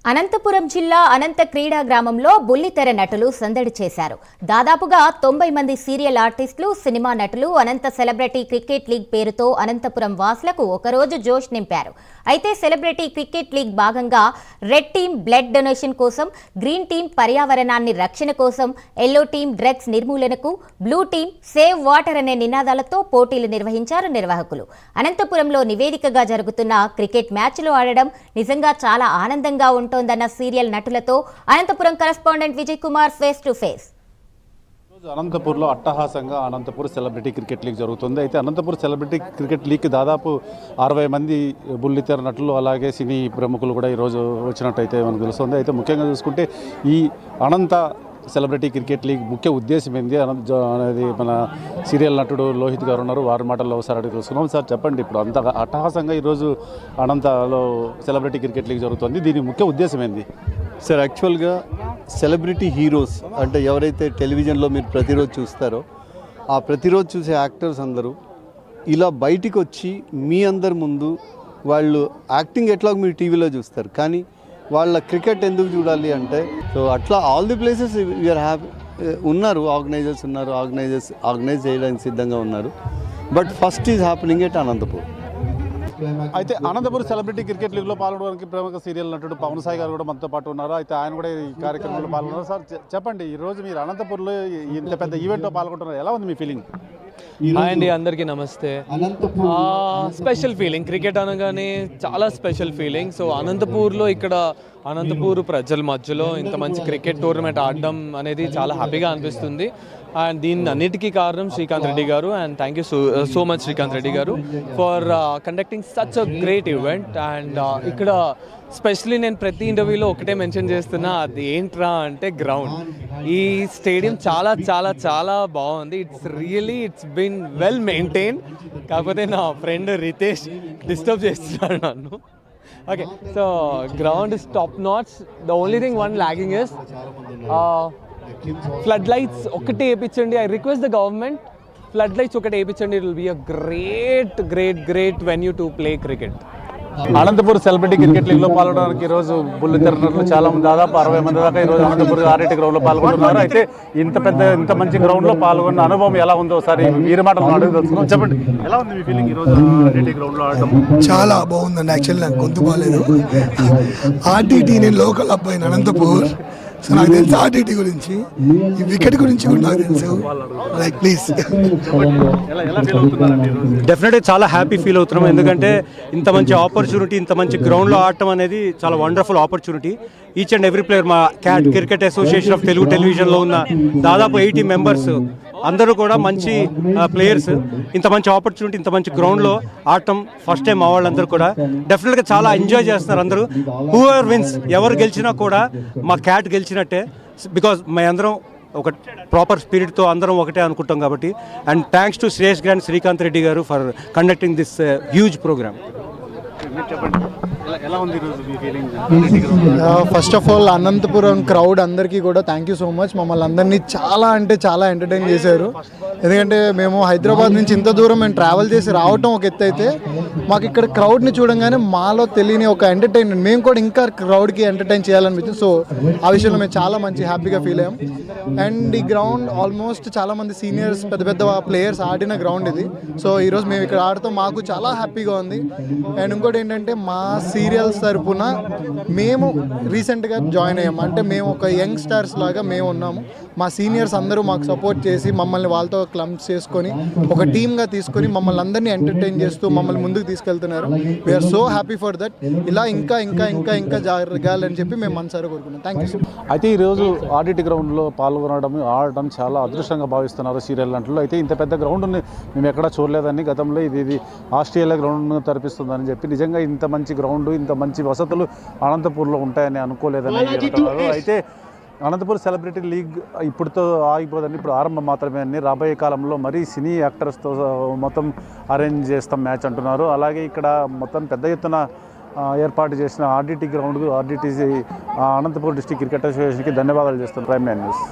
అనంతపురం జిల్లా అనంత క్రీడా గ్రామంలో బుల్లితెర నటులు సందడి చేశారు. దాదాపుగా 90 మంది సీరియల్ ఆర్టిస్టులు, సినిమా నటులు అనంత సెలబ్రిటీ క్రికెట్ లీగ్ పేరుతో అనంతపురం వాసులకు ఒకరోజు జోష్ నింపారు. అయితే సెలబ్రిటీ క్రికెట్ లీగ్ భాగంగా రెడ్ టీం బ్లడ్ డొనేషన్ కోసం, గ్రీన్ టీం పర్యావరణాన్ని రక్షణ కోసం, ఎల్లో టీం డ్రగ్స్ నిర్మూలనకు, బ్లూ టీం సేవ్ వాటర్ అనే నినాదాలతో పోటీలు నిర్వహించారు నిర్వాహకులు. అనంతపురంలో నివేదికగా జరుగుతున్న క్రికెట్ మ్యాచ్లు ఆడడం నిజంగా చాలా ఆనందంగా ఉంటోందన్న సీరియల్ నటులతో Anantapuram correspondent Vijay Kumar face to face. అనంతపూర్లో అట్టహాసంగా అనంతపూర్ సెలబ్రిటీ క్రికెట్ లీగ్ జరుగుతుంది. అయితే అనంతపూర్ సెలబ్రిటీ క్రికెట్ లీగ్కి దాదాపు 60 మంది బుల్లితెర నటులు అలాగే సినీ ప్రముఖులు కూడా ఈరోజు వచ్చినట్టయితే మనకు తెలుస్తుంది. అయితే ముఖ్యంగా చూసుకుంటే ఈ అనంత సెలబ్రిటీ క్రికెట్ లీగ్ ముఖ్య ఉద్దేశం ఏంది అనేది మన సీరియల్ నటుడు లోహిత్ గారు ఉన్నారు, వారి మాటల్లో ఒకసారి అడిగి తెలుసుకున్నాం. సార్ చెప్పండి, ఇప్పుడు అంత అట్టహాసంగా ఈరోజు అనంతలో సెలబ్రిటీ క్రికెట్ లీగ్ జరుగుతుంది, దీని ముఖ్య ఉద్దేశం ఏంది? సార్, యాక్చువల్గా సెలబ్రిటీ హీరోస్ అంటే ఎవరైతే టెలివిజన్లో మీరు ప్రతిరోజు చూస్తారో ఆ ప్రతిరోజు చూసే యాక్టర్స్ అందరూ ఇలా బయటికి వచ్చి మీ అందరి ముందు వాళ్ళు యాక్టింగ్ ఎట్లాగో మీరు టీవీలో చూస్తారు, కానీ వాళ్ళ క్రికెట్ ఎందుకు చూడాలి అంటే సో అట్లా all the places we are happy ఉన్నారు, ఆర్గనైజర్స్ ఉన్నారు, ఆర్గనైజ్ చేయడానికి సిద్ధంగా ఉన్నారు. But first is happening at Anantapur. అయితే అనంతపురం సెలబ్రిటీ క్రికెట్ లీగ్లో పాల్గొనడానికి ప్రముఖ సీరియల్ నటుడు పవన్ సాయి గారు కూడా మనతో పాటు ఉన్నారు. అయితే ఆయన కూడా ఈ కార్యక్రమంలో పాల్గొన్నారు. సార్ చెప్పండి, ఈరోజు మీరు అనంతపూర్లో ఇంత పెద్ద ఈవెంట్లో పాల్గొంటున్నారు, ఎలా ఉంది మీ ఫీలింగ్? హాయ్ అండి, అందరికీ నమస్తే. స్పెషల్ ఫీలింగ్, క్రికెట్ అనగానే చాలా స్పెషల్ ఫీలింగ్. సో అనంతపూర్లో ఇక్కడ అనంతపూర్ ప్రజల మధ్యలో ఇంత మంచి క్రికెట్ టోర్నమెంట్ ఆడడం అనేది చాలా హ్యాపీగా అనిపిస్తుంది. అండ్ దీని అన్నిటికీ కారణం Srikanth Reddy garu. And thank you so much Srikanth Reddy garu for conducting such a great event. And ఇక్కడ స్పెషలీ నేను ప్రతి ఇంటర్వ్యూలో ఒకటే మెన్షన్ చేస్తున్నా, అది ఏంట్రా అంటే గ్రౌండ్. ఈ స్టేడియం చాలా చాలా చాలా బాగుంది. It's been well maintain. కాకపోతే నా ఫ్రెండ్ రితేష్ డిస్టర్బ్ చేస్తున్నాడు నన్ను. Okay, so ground is top notch. The only thing one lagging is flood lights ఒకటి వేయించండి. I request the government, flood lights ఒకటి వేయించండి. It will be a great venue to play cricket. Anantapur celebrity cricket లీగ్లో పాల్గొనడానికి ఈరోజు బుల్లితెర నటులు చాలా మంది, దాదాపు 60 మంది దాకా ఈరోజు అనంతపూర్ ఆర్ఐటీ గ్రౌండ్లో పాల్గొంటున్నారు. అయితే ఇంత మంచి గ్రౌండ్లో పాల్గొన్న అనుభవం ఎలా ఉందో ఒకసారి వీరి మాటలు అడుగు తెలుసుకున్నాం. చెప్పండి, ఎలా ఉంది మీ ఫీలింగ్ ఈరోజు ఆర్ఐటీ గ్రౌండ్లో ఆడటం? చాలా బాగుందండి. యాక్చువల్లీ నాకు గొంతు బాగాలేదు. ఆర్టీటీ, నేను లోకల్ అబ్బాయిని అనంతపూర్, సో నాకు తెలుసు ఆర్టీటీ గురించి, ఈ వికెట్ గురించి కూడా నాకు తెలుసు. లైక్ ప్లీజ్ డెఫినెట్గా చాలా హ్యాపీ ఫీల్ అవుతున్నాం. ఎందుకంటే ఇంత మంచి ఆపర్చునిటీ, ఇంత మంచి గ్రౌండ్లో ఆడటం అనేది చాలా wonderful opportunity. Each and every player, మా క్రికెట్ అసోసియేషన్ ఆఫ్ తెలుగు టెలివిజన్లో ఉన్న దాదాపు 80 మెంబర్స్ అందరూ కూడా మంచి ప్లేయర్స్. ఇంత మంచి ఆపర్చునిటీ, ఇంత మంచి గ్రౌండ్లో ఆడటం ఫస్ట్ టైం మా వాళ్ళందరూ కూడా డెఫినెట్గా చాలా ఎంజాయ్ చేస్తున్నారు అందరూ. హూ ఎవర్ విన్స్, ఎవరు గెలిచినా కూడా మా క్యాట్ గెలిచినట్టే. బికాజ్ మేము అందరం ఒక ప్రాపర్ స్పిరిట్తో అందరం ఒకటే అనుకుంటాం కాబట్టి. అండ్ థ్యాంక్స్ టు శ్రేష్ గ్రాండ్ Srikanth Reddy garu for conducting this huge program. First of all Anantapuram crowd అందరికీ కూడా థ్యాంక్ యూ సో మచ్. మమ్మల్ని అందరినీ చాలా అంటే చాలా ఎంటర్టైన్ చేశారు. ఎందుకంటే మేము హైదరాబాద్ నుంచి ఇంత దూరం మేము ట్రావెల్ చేసి రావటం ఒక ఎత్తు అయితే, మాకు ఇక్కడ క్రౌడ్ని చూడంగానే మాలో తెలియని ఒక ఎంటర్టైన్మెంట్, మేము కూడా ఇంకా క్రౌడ్కి ఎంటర్టైన్ చేయాలనిపించింది. సో ఆ విషయంలో మేము చాలా మంచి హ్యాపీగా ఫీల్ అయ్యాం. అండ్ ఈ గ్రౌండ్ ఆల్మోస్ట్ చాలా మంది సీనియర్స్, పెద్ద పెద్ద ప్లేయర్స్ ఆడిన గ్రౌండ్ ఇది. సో ఈరోజు మేము ఇక్కడ ఆడతాం, మాకు చాలా హ్యాపీగా ఉంది. అండ్ ఇంకోటి ఏంటంటే, మా సీరియల్స్ తరపున మేము రీసెంట్గా జాయిన్ అయ్యాము. అంటే మేము ఒక యంగ్ స్టార్స్ లాగా మేము ఉన్నాము. మా సీనియర్స్ అందరూ మాకు సపోర్ట్ చేసి మమ్మల్ని వాళ్ళతో క్లబ్స్ చేసుకొని ఒక టీమ్గా తీసుకొని మమ్మల్ని అందరినీ ఎంటర్టైన్ చేస్తూ మమ్మల్ని ముందుకు తీసుకెళ్తున్నారు. We are so happy for that. ఇలా ఇంకా ఇంకా ఇంకా ఇంకా జరగాలని చెప్పి మేము మనసారా కోరుకున్నాం. Thank you so much. అయితే ఈరోజు ఆర్టీటీ గ్రౌండ్లో ఆడడం చాలా అదృష్టంగా భావిస్తున్నారు సీరియల్ నటులు. అయితే ఇంత పెద్ద గ్రౌండ్ని మేము ఎక్కడా చూడలేదని, గతంలో ఇది ఆస్ట్రేలియా గ్రౌండ్ తరిపిస్తుందని చెప్పి, నిజంగా ఇంత మంచి గ్రౌండ్, ఇంత మంచి వసతులు అనంతపూర్లో ఉంటాయని అనుకోలేదని చెప్తున్నారు. అయితే అనంతపూర్ సెలబ్రిటీ లీగ్ ఇప్పుడుతో ఆగిపోదండి, ఇప్పుడు ఆరంభం మాత్రమే అని, రాబోయే కాలంలో మరీ సినీ యాక్టర్స్తో మొత్తం అరేంజ్ చేస్తాం మ్యాచ్ అంటున్నారు. అలాగే ఇక్కడ మొత్తం పెద్ద ఎత్తున ఏర్పాటు చేసిన RTT ground, RTT Anantapur district cricket అసోసియేషన్కి ధన్యవాదాలు చేస్తున్నాం. Prime9 news.